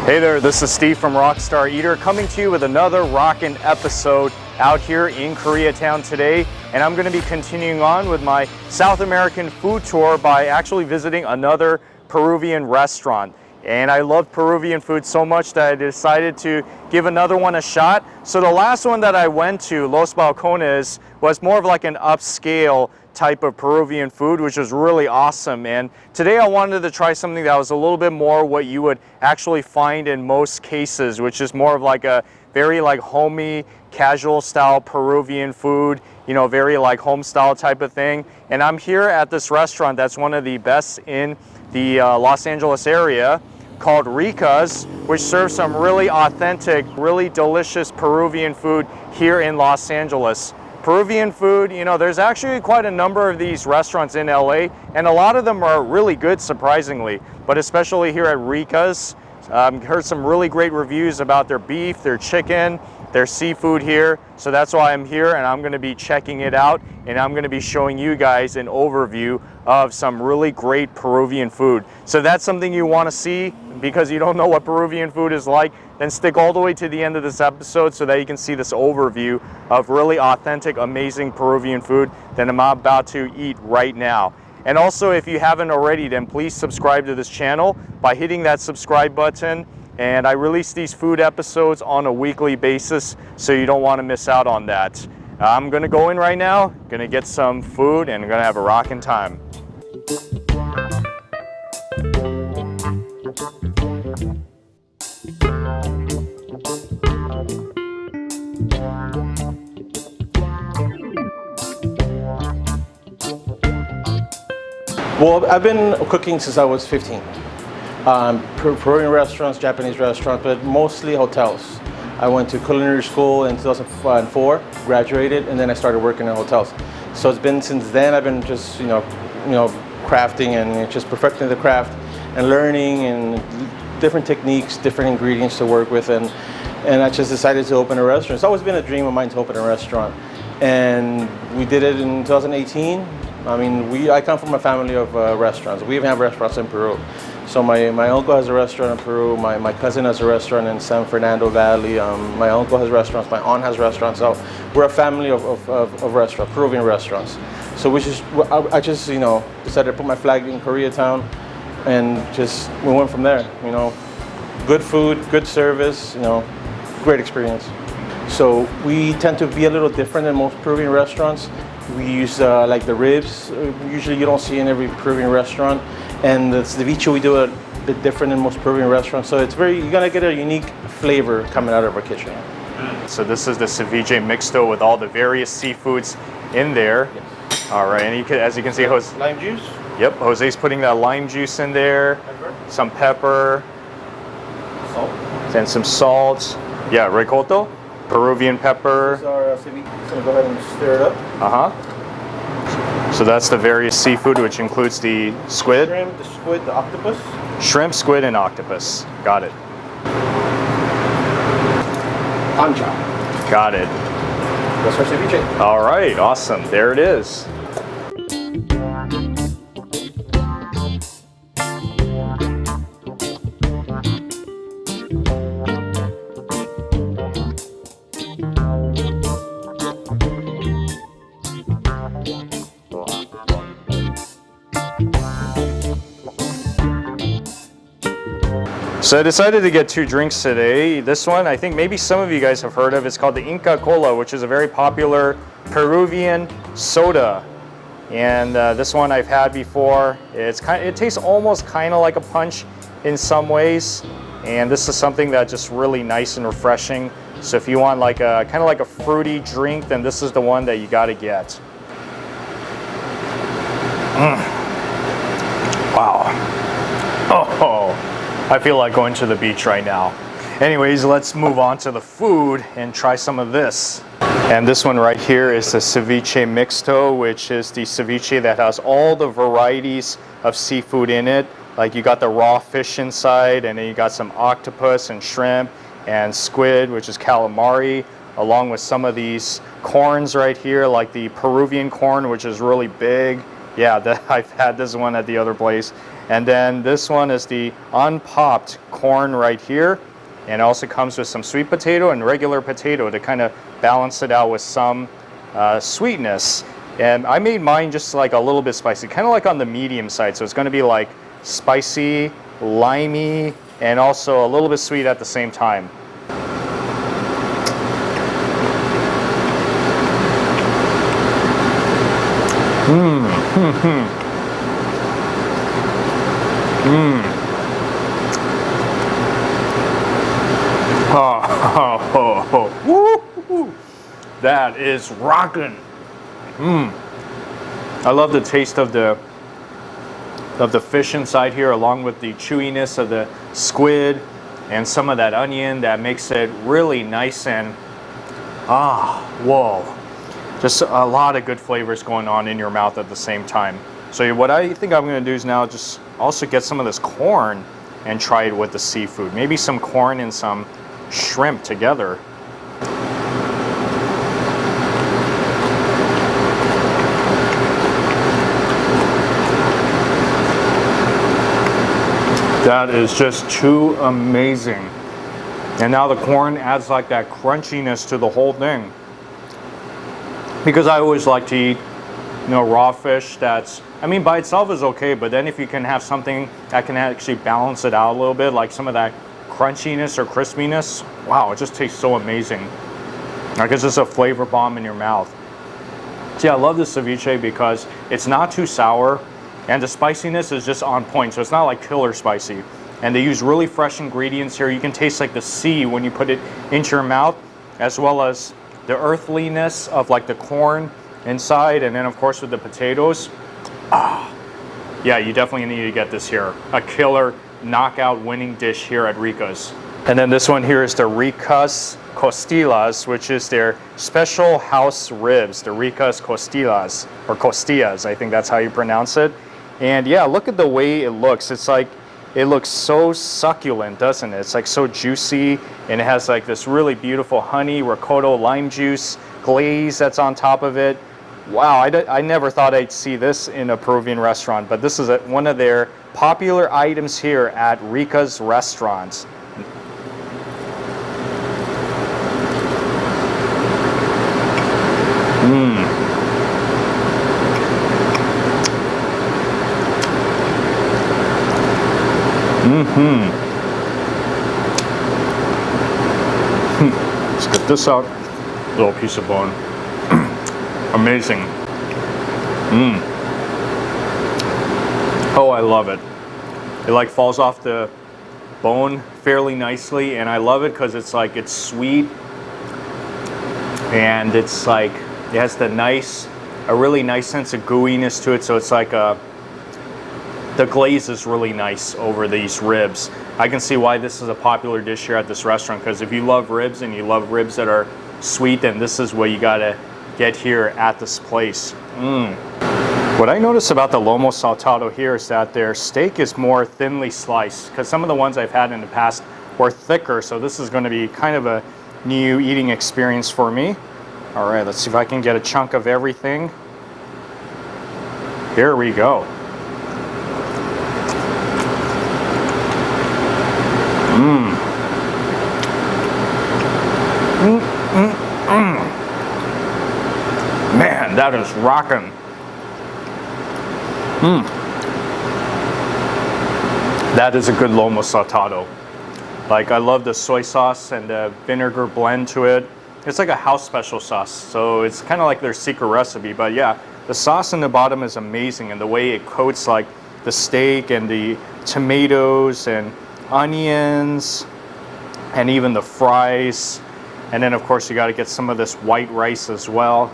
Hey there, this is Steve from Rockstar Eater coming to you with another rockin' episode out here in Koreatown today. And I'm going to be continuing on with my South American food tour by actually visiting another Peruvian restaurant. And I love Peruvian food so much that I decided to give another one a shot. So the last one that I went to, Los Balcones, was more of like an upscale type of Peruvian food, which was really awesome. And today I wanted to try something that was a little bit more what you would actually find in most cases, which is more of like a very like homey, casual style Peruvian food, you know, very like home style type of thing. And I'm here at this restaurant that's one of the best in the Los Angeles area, called Rikas, which serves some really authentic, really delicious Peruvian food here in Los Angeles. Peruvian food, you know, there's actually quite a number of these restaurants in LA, and a lot of them are really good, surprisingly. But especially here at Rikas, heard some really great reviews about their beef, their chicken, their seafood here. So that's why I'm here, and I'm gonna be checking it out, and I'm gonna be showing you guys an overview of some really great Peruvian food. So if that's something you wanna see because you don't know what Peruvian food is like, then stick all the way to the end of this episode so that you can see this overview of really authentic, amazing Peruvian food that I'm about to eat right now. And also, if you haven't already, then please subscribe to this channel by hitting that subscribe button. And I release these food episodes on a weekly basis, so you don't want to miss out on that. I'm gonna go in right now, gonna get some food, and I'm gonna have a rockin' time. Well, I've been cooking since I was 15. Peruvian restaurants, Japanese restaurants, but mostly hotels. I went to culinary school in 2004, graduated, and then I started working in hotels. So it's been since then I've been just crafting and just perfecting the craft and learning and different techniques, different ingredients to work with, and I just decided to open a restaurant. It's always been a dream of mine to open a restaurant, and we did it in 2018. I mean, I come from a family of restaurants. We even have restaurants in Peru. So my uncle has a restaurant in Peru. My cousin has a restaurant in San Fernando Valley. My uncle has restaurants. My aunt has restaurants. So we're a family of restaurants, Peruvian restaurants. So I just decided to put my flag in Koreatown, and we went from there. You know, good food, good service. Great experience. So we tend to be a little different than most Peruvian restaurants. We use like the ribs. Usually you don't see in every Peruvian restaurant. And the ceviche we do a bit different than most Peruvian restaurants. So you're gonna get a unique flavor coming out of our kitchen. So this is the ceviche mixto with all the various seafoods in there. Yes. All right, and as you can see, lime juice. Yep, Jose's putting that lime juice in there. Pepper. Some pepper. Salt. And some salt. Yeah, ricotta. Peruvian pepper. This is our ceviche. So go ahead and stir it up. So that's the various seafood, which includes the squid. Shrimp, the squid, the octopus. Shrimp, squid, and octopus. Got it. Ancha. Got it. That's our ceviche. All right, awesome. There it is. So I decided to get two drinks today. This one, I think maybe some of you guys have heard of. It's called the Inca Cola, which is a very popular Peruvian soda. And this one I've had before. It tastes almost kind of like a punch in some ways. And this is something that's just really nice and refreshing. So if you want like a kind of like a fruity drink, then this is the one that you got to get. Wow. Oh. I feel like going to the beach right now. Anyways, let's move on to the food and try some of this. And this one right here is the ceviche mixto, which is the ceviche that has all the varieties of seafood in it. Like you got the raw fish inside, and then you got some octopus and shrimp and squid, which is calamari, along with some of these corns right here, like the Peruvian corn, which is really big. Yeah, I've had this one at the other place. And then this one is the unpopped corn right here. And it also comes with some sweet potato and regular potato to kind of balance it out with some sweetness. And I made mine just like a little bit spicy, kind of like on the medium side. So it's going to be like spicy, limey, and also a little bit sweet at the same time. Woo! That is rockin'. I love the taste of the fish inside here, along with the chewiness of the squid and some of that onion that makes it really nice and whoa. Just a lot of good flavors going on in your mouth at the same time. So what I think I'm going to do is now just also get some of this corn and try it with the seafood. Maybe some corn and some shrimp together. That is just too amazing. And now the corn adds like that crunchiness to the whole thing. Because I always like to eat, you know, raw fish that's, I mean, by itself is okay, but then if you can have something that can actually balance it out a little bit, like some of that crunchiness or crispiness, wow, it just tastes so amazing. Like it's just a flavor bomb in your mouth. See, I love the ceviche because it's not too sour and the spiciness is just on point. So it's not like killer spicy. And they use really fresh ingredients here. You can taste like the sea when you put it into your mouth, as well as the earthliness of like the corn inside, and then of course with the potatoes. Yeah, you definitely need to get this here. A killer knockout winning dish here at Rikas. And then this one here is the Rikas costillas, which is their special house ribs, the Rikas costillas, or costillas, I think that's how you pronounce it. And yeah, look at the way it looks. It's like, it looks so succulent, doesn't it? It's like so juicy, and it has like this really beautiful honey, ricotta, lime juice, glaze that's on top of it. Wow, I never thought I'd see this in a Peruvian restaurant, but this is one of their popular items here at Rikas Restaurants. Let's get this out. Little piece of bone. Amazing. Oh, I love it. It like falls off the bone fairly nicely, and I love it because it's like, it's sweet, and it's like, it has a really nice sense of gooiness to it. So it's like the glaze is really nice over these ribs. I can see why this is a popular dish here at this restaurant, because if you love ribs and you love ribs that are sweet, then this is what you gotta get here at this place. What I notice about the lomo saltado here is that their steak is more thinly sliced, because some of the ones I've had in the past were thicker, so this is going to be kind of a new eating experience for me. All right, let's see if I can get a chunk of everything. Here we go. Man, that is rocking. That is a good lomo saltado. Like, I love the soy sauce and the vinegar blend to it. It's like a house special sauce, so it's kind of like their secret recipe. But yeah, the sauce in the bottom is amazing, and the way it coats like the steak and the tomatoes and onions and even the fries. And then of course you got to get some of this white rice as well.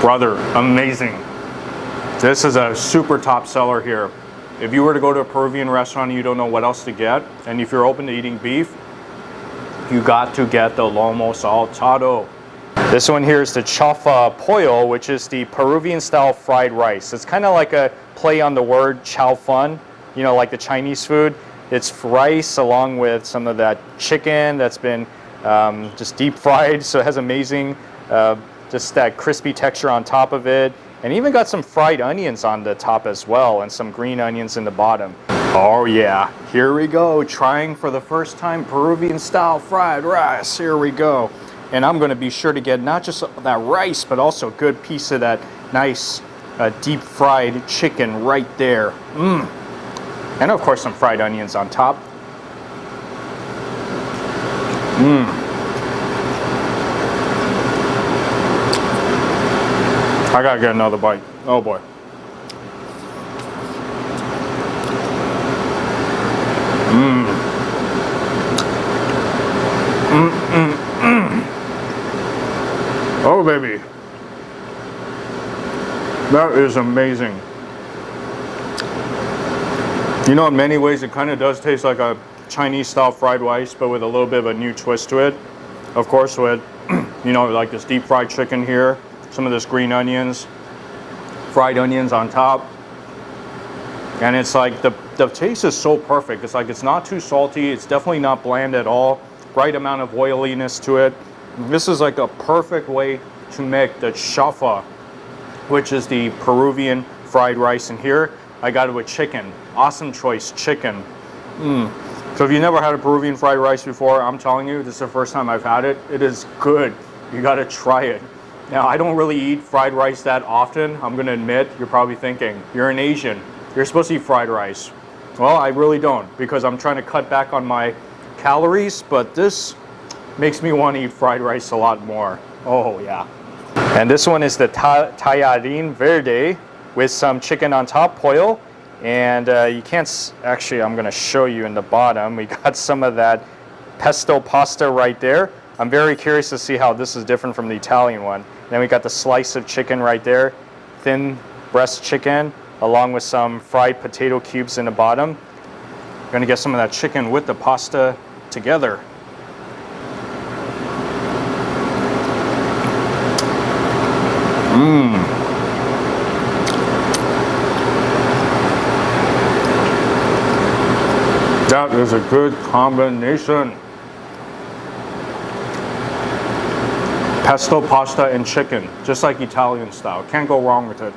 Brother, amazing. This is a super top seller here. If you were to go to a Peruvian restaurant and you don't know what else to get, and if you're open to eating beef, you got to get the lomo saltado. This one here is the chaufa poyo, which is the Peruvian style fried rice. It's kind of like a play on the word chaufa, you know, like the Chinese food. It's rice along with some of that chicken that's been just deep fried, so it has amazing just that crispy texture on top of it. And even got some fried onions on the top as well, and some green onions in the bottom. Oh yeah, here we go. Trying for the first time Peruvian style fried rice. Here we go. And I'm gonna be sure to get not just that rice, but also a good piece of that nice deep fried chicken right there. And of course some fried onions on top. I gotta get another bite. Oh boy. Oh baby. That is amazing. You know, in many ways it kind of does taste like a Chinese style fried rice, but with a little bit of a new twist to it. Of course with, you know, like this deep fried chicken here. Some of this green onions, fried onions on top. And it's like the taste is so perfect. It's like it's not too salty. It's definitely not bland at all. Right amount of oiliness to it. This is like a perfect way to make the chaufa, which is the Peruvian fried rice. And here I got it with chicken. Awesome choice, chicken. So if you've never had a Peruvian fried rice before, I'm telling you, this is the first time I've had it. It is good. You gotta try it. Now, I don't really eat fried rice that often. I'm gonna admit, you're probably thinking, you're an Asian. You're supposed to eat fried rice. Well, I really don't, because I'm trying to cut back on my calories, but this makes me want to eat fried rice a lot more. Oh yeah. And this one is the Taiyadin verde with some chicken on top, poyo. And you can't, actually I'm gonna show you in the bottom. We got some of that pesto pasta right there. I'm very curious to see how this is different from the Italian one. Then we got the slice of chicken right there, thin breast chicken, along with some fried potato cubes in the bottom. I'm gonna get some of that chicken with the pasta together. That is a good combination. Pesto, pasta, and chicken, just like Italian style. Can't go wrong with it.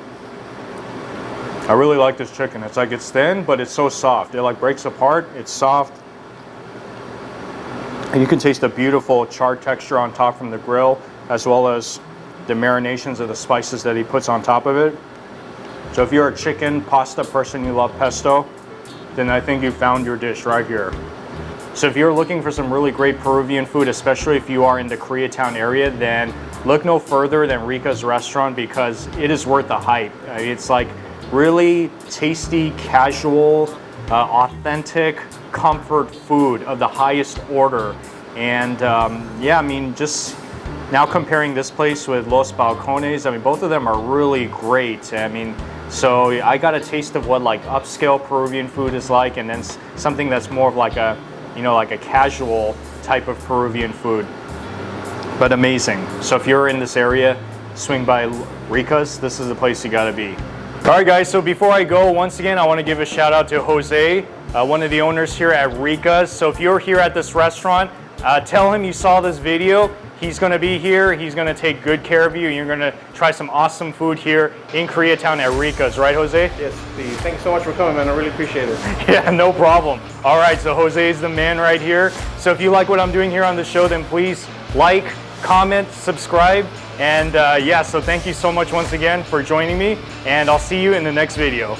I really like this chicken. It's like it's thin, but it's so soft. It like breaks apart. It's soft. And you can taste the beautiful charred texture on top from the grill, as well as the marinations of the spices that he puts on top of it. So if you're a chicken pasta person, you love pesto, then I think you found your dish right here. So if you're looking for some really great Peruvian food, especially if you are in the Koreatown area, then look no further than Rikas Restaurant, because it is worth the hype. It's like really tasty, casual, authentic comfort food of the highest order. And yeah, I mean, just now comparing this place with Los Balcones, I mean, both of them are really great. I mean, so I got a taste of what like upscale Peruvian food is like, and then something that's more of like a, you know, like a casual type of Peruvian food, but amazing. So if you're in this area, swing by Rikas. This is the place you gotta be. All right guys, so before I go, once again, I wanna give a shout out to Jose, one of the owners here at Rikas. So if you're here at this restaurant, tell him you saw this video. He's gonna be here, he's gonna take good care of you, and you're gonna try some awesome food here in Koreatown at Rikas, right Jose? Yes, Steve. Thanks so much for coming, man. I really appreciate it. Yeah, no problem. All right, so Jose is the man right here. So if you like what I'm doing here on the show, then please like, comment, subscribe, and yeah, so thank you so much once again for joining me, and I'll see you in the next video.